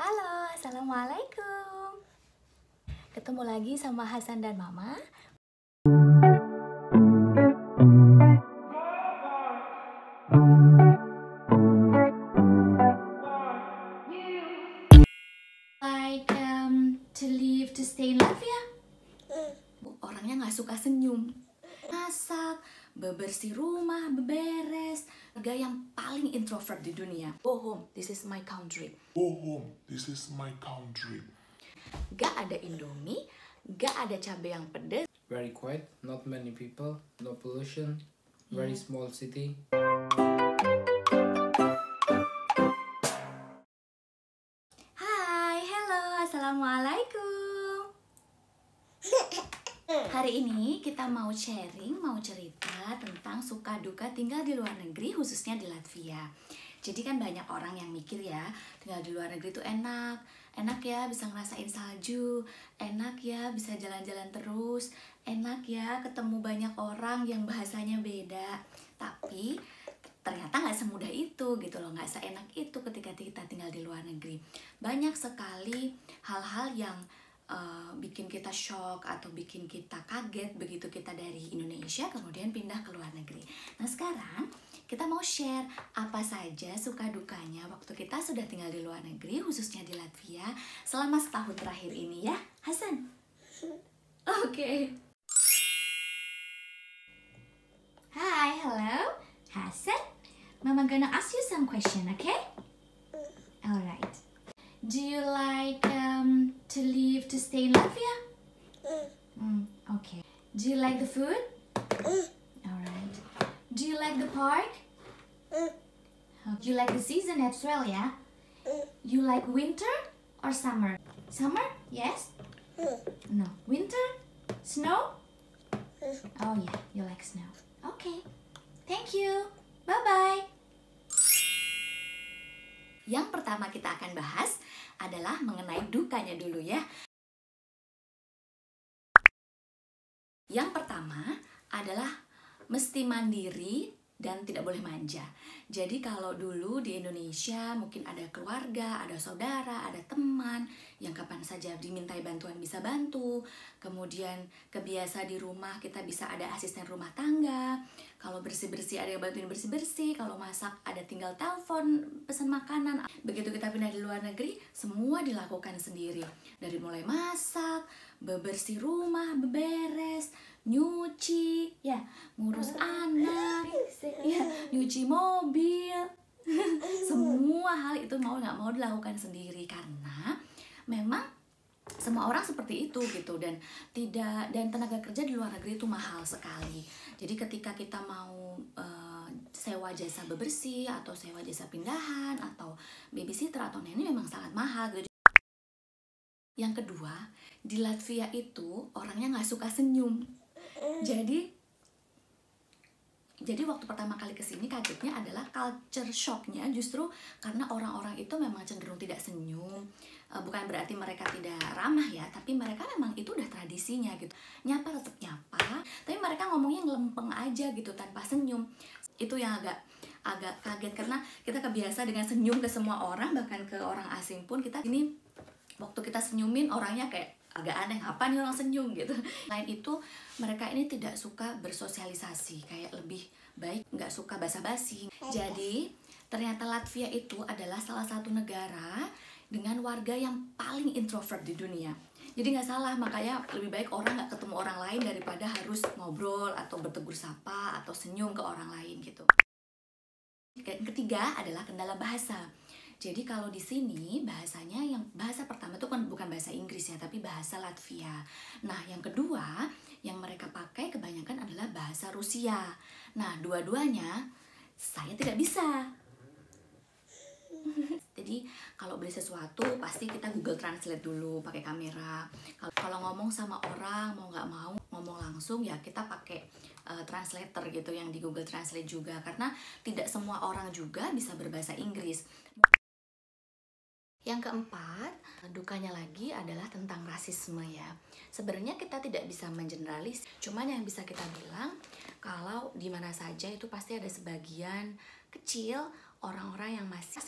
Halo, Assalamualaikum. Ketemu lagi sama Hasan dan Mama. To live, to stay in Latvia. Orangnya nggak suka senyum, masak, bebersih rumah, beberes. Warga yang paling introvert di dunia. Go home, this is my country. Go home, this is my country. Gak ada Indomie, gak ada cabai yang pedas. Very quiet, not many people, no pollution, very small city. Hai, hello, assalamualaikum. Hari ini kita mau sharing, mau cerita tentang suka duka tinggal di luar negeri, khususnya di Latvia. Jadi kan banyak orang yang mikir ya, tinggal di luar negeri itu enak ya bisa ngerasain salju, enak ya bisa jalan-jalan terus, enak ya ketemu banyak orang yang bahasanya beda. Tapi ternyata nggak semudah itu gitu loh, nggak seenak itu ketika kita tinggal di luar negeri. Banyak sekali hal-hal yang bikin kita shock atau bikin kita kaget begitu kita dari Indonesia kemudian pindah ke luar negeri. Nah sekarang kita mau share apa saja suka dukanya waktu kita sudah tinggal di luar negeri, khususnya di Latvia selama setahun terakhir ini ya, Hasan. Oke. Hi, hello, Hasan. Mama gonna ask you some question, okay? Alright. Do you like to live, to stay in Latvia? Okay. Do you like the food? Alright. Do you like the park? Do you like the season in Australia? You like winter or summer? Summer? Yes? No. Winter? Snow? Oh yeah, you like snow. Okay. Thank you. Bye-bye. Yang pertama kita akan bahas adalah mengenai dukanya dulu ya. Yang pertama adalah mesti mandiri dan tidak boleh manja. Jadi kalau dulu di Indonesia mungkin ada keluarga, ada saudara, ada teman yang kapan saja dimintai bantuan bisa bantu. Kemudian kebiasa di rumah kita bisa ada asisten rumah tangga. Kalau bersih-bersih ada yang bantuin bersih-bersih. Kalau masak ada tinggal telepon, pesan makanan. Begitu kita pindah di luar negeri, semua dilakukan sendiri. Dari mulai masak, bebersih rumah, beberes, nyuci, ya, ngurus anak, ya, nyuci mobil. Semua hal itu mau nggak mau dilakukan sendiri karena memang semua orang seperti itu gitu, dan tenaga kerja di luar negeri itu mahal sekali. Jadi ketika kita mau sewa jasa bebersih atau sewa jasa pindahan atau babysitter atau neni memang sangat mahal gitu. Yang kedua, di Latvia itu orangnya nggak suka senyum. Jadi waktu pertama kali kesini kagetnya adalah culture shocknya justru karena orang-orang itu memang cenderung tidak senyum. Bukan berarti mereka tidak ramah ya, tapi mereka memang itu udah tradisinya gitu. Nyapa tetap nyapa, tapi mereka ngomongnya ngelempeng aja gitu tanpa senyum. Itu yang agak kaget karena kita kebiasa dengan senyum ke semua orang, bahkan ke orang asing pun kita ini waktu kita senyumin orangnya kayak agak aneh, apa nih orang senyum gitu. Selain itu mereka ini tidak suka bersosialisasi, kayak lebih baik nggak suka basa-basi. Jadi ternyata Latvia itu adalah salah satu negara dengan warga yang paling introvert di dunia. Jadi nggak salah, makanya lebih baik orang nggak ketemu orang lain daripada harus ngobrol atau bertegur sapa atau senyum ke orang lain gitu. Yang ketiga adalah kendala bahasa. Jadi kalau di sini bahasanya yang bahasa pertama itu kan bukan bahasa Inggris ya, tapi bahasa Latvia. Nah, yang kedua yang mereka pakai kebanyakan adalah bahasa Rusia. Nah, dua-duanya saya tidak bisa. Jadi kalau beli sesuatu pasti kita Google Translate dulu pakai kamera. Kalau ngomong sama orang mau nggak mau ngomong langsung ya kita pakai translator gitu yang di Google Translate juga, karena tidak semua orang juga bisa berbahasa Inggris. Yang keempat, dukanya lagi adalah tentang rasisme ya. Sebenarnya kita tidak bisa mengeneralis, cuman yang bisa kita bilang kalau di mana saja itu pasti ada sebagian kecil orang-orang yang masih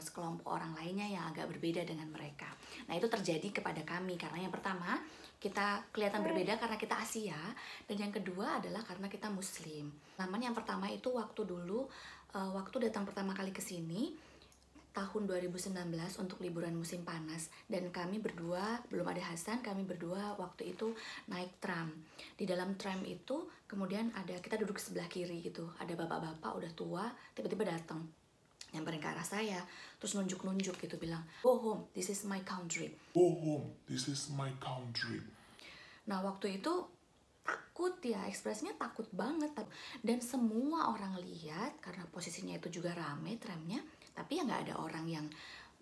sekelompok orang lainnya yang agak berbeda dengan mereka. Nah, itu terjadi kepada kami karena yang pertama, kita kelihatan berbeda karena kita Asia, dan yang kedua adalah karena kita Muslim. Yang pertama itu waktu dulu, waktu datang pertama kali ke sini, tahun 2019 untuk liburan musim panas, dan kami berdua, belum ada Hasan, kami berdua waktu itu naik tram. Di dalam tram itu kemudian kita duduk sebelah kiri gitu, ada bapak-bapak udah tua tiba-tiba datang nyamperin ke arah saya, terus nunjuk-nunjuk gitu, bilang, "Go home, this is my country." Go home, this is my country. Nah, waktu itu takut ya, ekspresinya takut banget, dan semua orang lihat karena posisinya itu juga rame tramnya, tapi ya nggak ada orang yang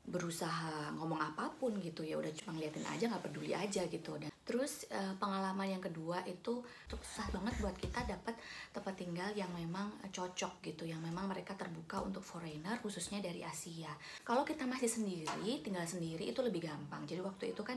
berusaha ngomong apapun gitu, ya udah cuma ngeliatin aja, nggak peduli aja gitu. Dan terus pengalaman yang kedua itu susah banget buat kita dapat tempat tinggal yang memang cocok gitu, yang memang mereka terbuka untuk foreigner, khususnya dari Asia. Kalau kita masih sendiri, tinggal sendiri itu lebih gampang. Jadi waktu itu kan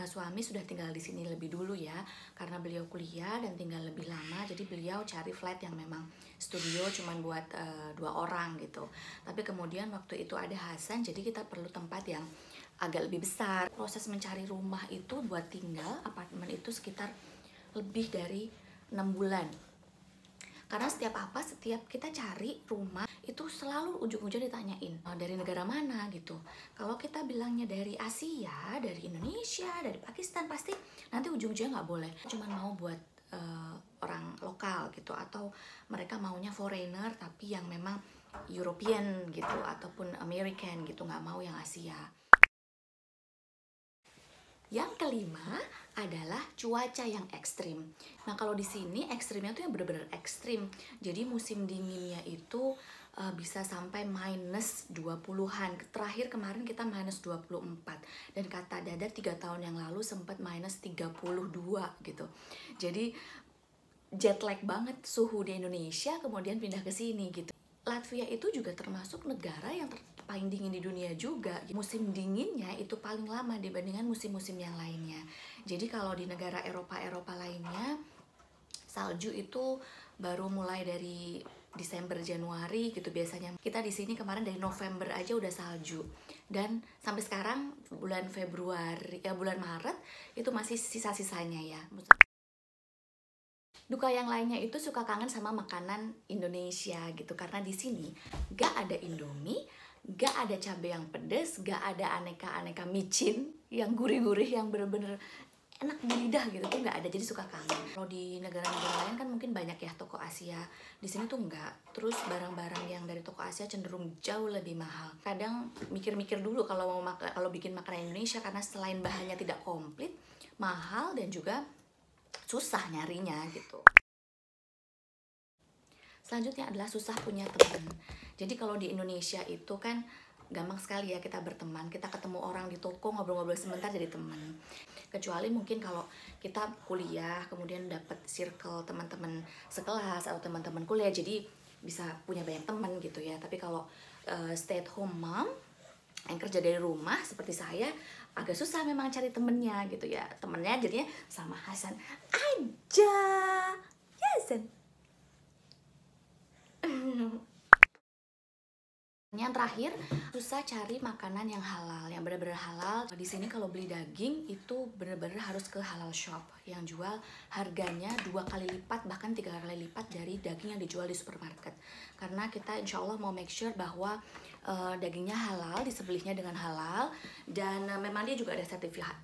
suami sudah tinggal di sini lebih dulu ya, karena beliau kuliah dan tinggal lebih lama, jadi beliau cari flat yang memang studio cuman buat 2 orang gitu. Tapi kemudian waktu itu ada Hasan, jadi kita perlu tempat yang agak lebih besar. Proses mencari rumah itu buat tinggal apartemen itu sekitar lebih dari 6 bulan. Karena setiap kita cari rumah itu selalu ujung-ujungnya ditanyain dari negara mana gitu. Kalau kita bilangnya dari Asia, dari Indonesia, dari Pakistan, pasti nanti ujung-ujungnya nggak boleh. Cuman mau buat orang lokal gitu, atau mereka maunya foreigner tapi yang memang European gitu ataupun American gitu, nggak mau yang Asia. Yang kelima adalah cuaca yang ekstrim. Nah, kalau di sini ekstrimnya tuh yang benar-benar ekstrim. Jadi musim dinginnya itu bisa sampai minus 20-an. Terakhir kemarin kita minus 24. Dan kata Dada 3 tahun yang lalu sempat minus 32 gitu. Jadi jet lag banget suhu di Indonesia, kemudian pindah ke sini gitu. Latvia itu juga termasuk negara yang paling dingin di dunia juga. Musim dinginnya itu paling lama dibandingkan musim-musim yang lainnya. Jadi kalau di negara Eropa lainnya, salju itu baru mulai dari Desember, Januari gitu biasanya. Kita di sini kemarin dari November aja udah salju. Dan sampai sekarang bulan Maret itu masih sisa-sisanya ya. Duka yang lainnya itu suka kangen sama makanan Indonesia gitu, karena di sini gak ada Indomie, gak ada cabai yang pedes, gak ada aneka-aneka micin yang gurih-gurih yang bener-bener enak di lidah gitu tuh nggak ada, jadi suka kangen. Kalau di negara-negara lain kan mungkin banyak ya toko Asia, di sini tuh nggak. Terus barang-barang yang dari toko Asia cenderung jauh lebih mahal. Kadang mikir-mikir dulu kalau bikin makanan Indonesia, karena selain bahannya tidak komplit, mahal dan juga susah nyarinya gitu. Selanjutnya adalah susah punya teman. Jadi kalau di Indonesia itu kan gampang sekali ya kita berteman, kita ketemu orang di toko, ngobrol-ngobrol sebentar jadi teman. Kecuali mungkin kalau kita kuliah kemudian dapat circle teman-teman sekelas atau teman-teman kuliah, jadi bisa punya banyak teman gitu ya. Tapi kalau stay at home mom yang kerja dari rumah seperti saya, agak susah memang cari temennya gitu ya. Temennya jadinya sama Hasan aja. Ya Hasan. Yang terakhir, susah cari makanan yang halal, yang benar-benar halal. Di sini kalau beli daging itu benar-benar harus ke halal shop yang jual harganya 2 kali lipat, bahkan 3 kali lipat dari daging yang dijual di supermarket. Karena kita insya Allah mau make sure bahwa dagingnya halal, disembelihnya dengan halal, dan memang dia juga ada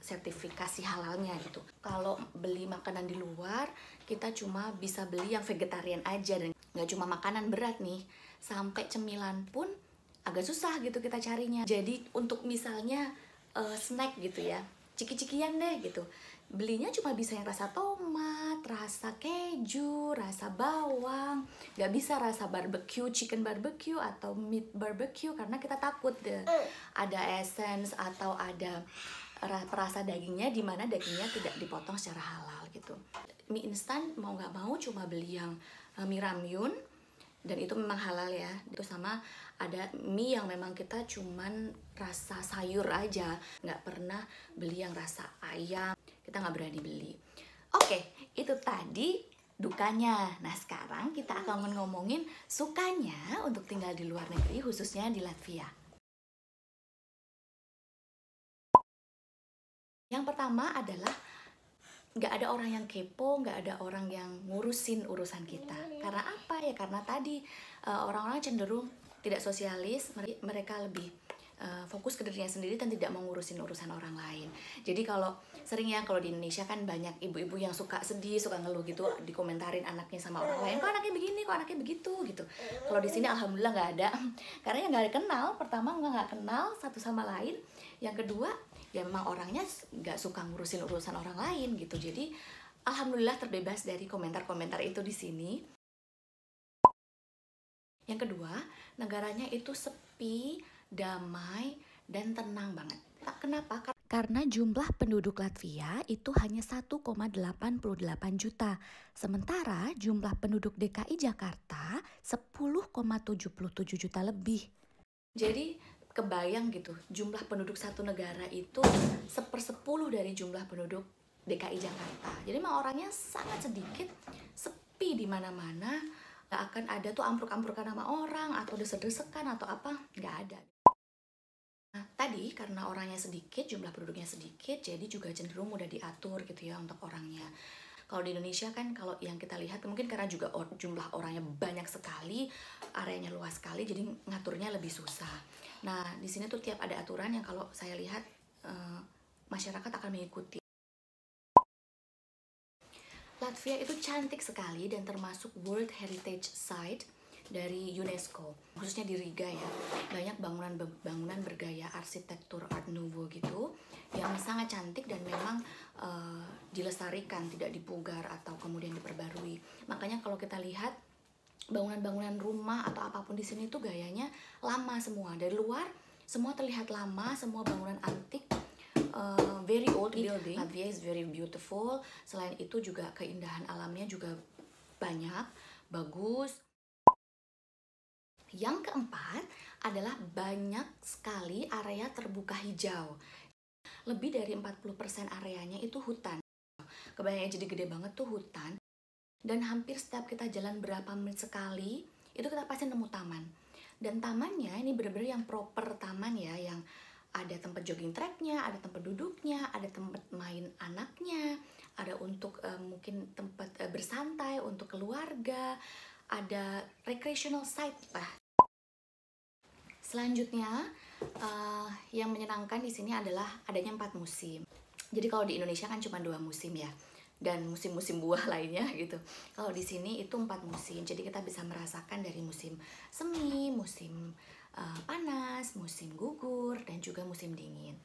sertifikasi halalnya gitu. Kalau beli makanan di luar, kita cuma bisa beli yang vegetarian aja, dan nggak cuma makanan berat nih, sampai cemilan pun agak susah gitu kita carinya. Jadi untuk misalnya snack gitu ya, ciki-cikian deh gitu, belinya cuma bisa yang rasa tomat, rasa keju, rasa bawang, nggak bisa rasa barbecue, chicken barbecue atau meat barbecue, karena kita takut deh ada essence atau ada perasa dagingnya, di mana dagingnya tidak dipotong secara halal gitu. Mie instan mau nggak mau cuma beli yang mie ramyun, dan itu memang halal ya. Itu sama ada mie yang memang kita cuman rasa sayur aja, nggak pernah beli yang rasa ayam, kita nggak berani beli. Oke, itu tadi dukanya. Nah, sekarang kita akan ngomongin sukanya untuk tinggal di luar negeri, khususnya di Latvia. Yang pertama adalah nggak ada orang yang kepo, nggak ada orang yang ngurusin urusan kita. Karena apa ya? Karena tadi orang-orang cenderung tidak sosialis, mereka lebih fokus ke dirinya sendiri dan tidak mau ngurusin urusan orang lain. Jadi kalau di Indonesia kan banyak ibu-ibu yang suka sedih, suka ngeluh gitu, dikomentarin anaknya sama orang lain, kok anaknya begini, kok anaknya begitu gitu. Kalau di sini alhamdulillah nggak ada, karena yang nggak kenal, pertama nggak kenal satu sama lain, yang kedua ya memang orangnya nggak suka ngurusin urusan orang lain gitu. Jadi alhamdulillah terbebas dari komentar-komentar itu di sini. Yang kedua, negaranya itu sepi, damai, dan tenang banget. Kenapa? Karena jumlah penduduk Latvia itu hanya 1,88 juta. Sementara jumlah penduduk DKI Jakarta 10,77 juta lebih. Jadi kebayang gitu, jumlah penduduk satu negara itu 1/10 dari jumlah penduduk DKI Jakarta. Jadi memang orangnya sangat sedikit, sepi di mana-mana. Gak akan ada tuh ampruk-amprukan sama orang atau desek-desekan atau apa, gak ada. Nah, tadi karena orangnya sedikit, jumlah penduduknya sedikit, jadi juga cenderung mudah diatur gitu ya untuk orangnya. Kalau di Indonesia kan kalau yang kita lihat mungkin karena juga jumlah orangnya banyak sekali, areanya luas sekali, jadi ngaturnya lebih susah. Nah, di sini tuh tiap ada aturan yang kalau saya lihat masyarakat akan mengikuti. Latvia itu cantik sekali dan termasuk World Heritage Site dari UNESCO, khususnya di Riga ya. Banyak bangunan bergaya arsitektur Art Nouveau gitu yang sangat cantik dan memang dilestarikan, tidak dipugar atau kemudian diperbarui. Makanya kalau kita lihat bangunan-bangunan rumah atau apapun di sini tuh gayanya lama semua. Dari luar semua terlihat lama, semua bangunan antik. Very old building. Latvia is very beautiful. Selain itu juga keindahan alamnya juga banyak, bagus. Yang keempat adalah banyak sekali area terbuka hijau. Lebih dari 40% areanya itu hutan. Kebayang jadi gede banget tuh hutan. Dan hampir setiap kita jalan berapa menit sekali, itu kita pasti nemu taman. Dan tamannya ini benar-benar yang proper taman ya, yang ada tempat jogging tracknya, ada tempat duduknya, ada tempat main anaknya, ada untuk mungkin tempat bersantai untuk keluarga, ada recreational site lah. Selanjutnya yang menyenangkan di sini adalah adanya 4 musim. Jadi kalau di Indonesia kan cuma 2 musim ya, dan musim-musim buah lainnya gitu. Kalau di sini itu 4 musim, jadi kita bisa merasakan dari musim semi, musim panas, musim gugur, dan juga musim dingin.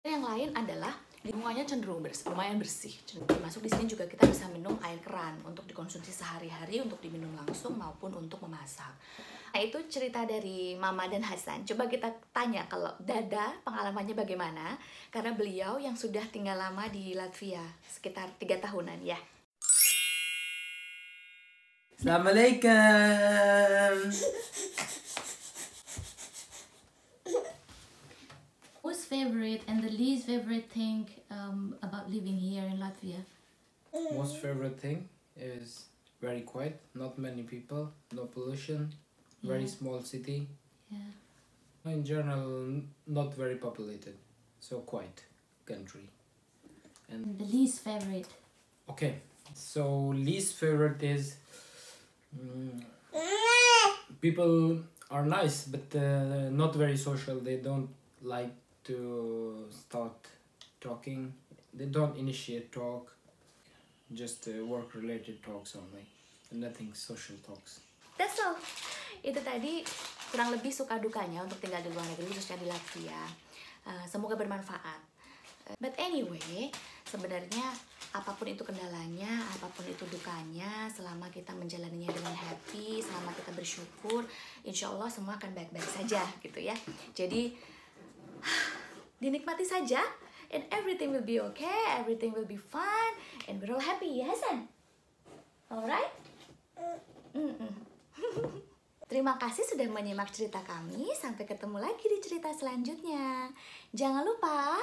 Yang lain adalah lingkungannya cenderung lumayan bersih. Termasuk di sini juga kita bisa minum air keran untuk dikonsumsi sehari-hari, untuk diminum langsung maupun untuk memasak. Nah, itu cerita dari Mama dan Hasan. Coba kita tanya kalau Dada pengalamannya bagaimana, karena beliau yang sudah tinggal lama di Latvia, sekitar 3 tahunan ya. Assalamualaikum. Most favorite and the least favorite thing about living here in Latvia? Most favorite thing is very quiet, not many people, no pollution, very small city. Yeah. In general, not very populated, so quiet country. And The least favorite? okay, so least favorite is people are nice, but not very social. They don't like to start talking. They don't initiate talk. Just work-related talks only, and nothing social talks. That's all. Itu tadi kurang lebih suka dukanya untuk tinggal di luar negeri, khususnya di Latvia. Semoga bermanfaat. But anyway, sebenarnya apapun itu kendalanya, apapun itu dukanya, selama kita menjalaninya dengan happy, selama kita bersyukur, insya Allah semua akan baik-baik saja gitu ya. Jadi dinikmati saja, and everything will be okay, everything will be fun, and we're all happy, ya Hasan? Alright? Terima kasih sudah menyimak cerita kami. Sampai ketemu lagi di cerita selanjutnya. Jangan lupa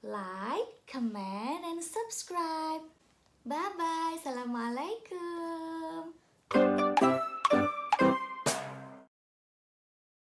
like, comment, and subscribe. Bye bye. Assalamualaikum.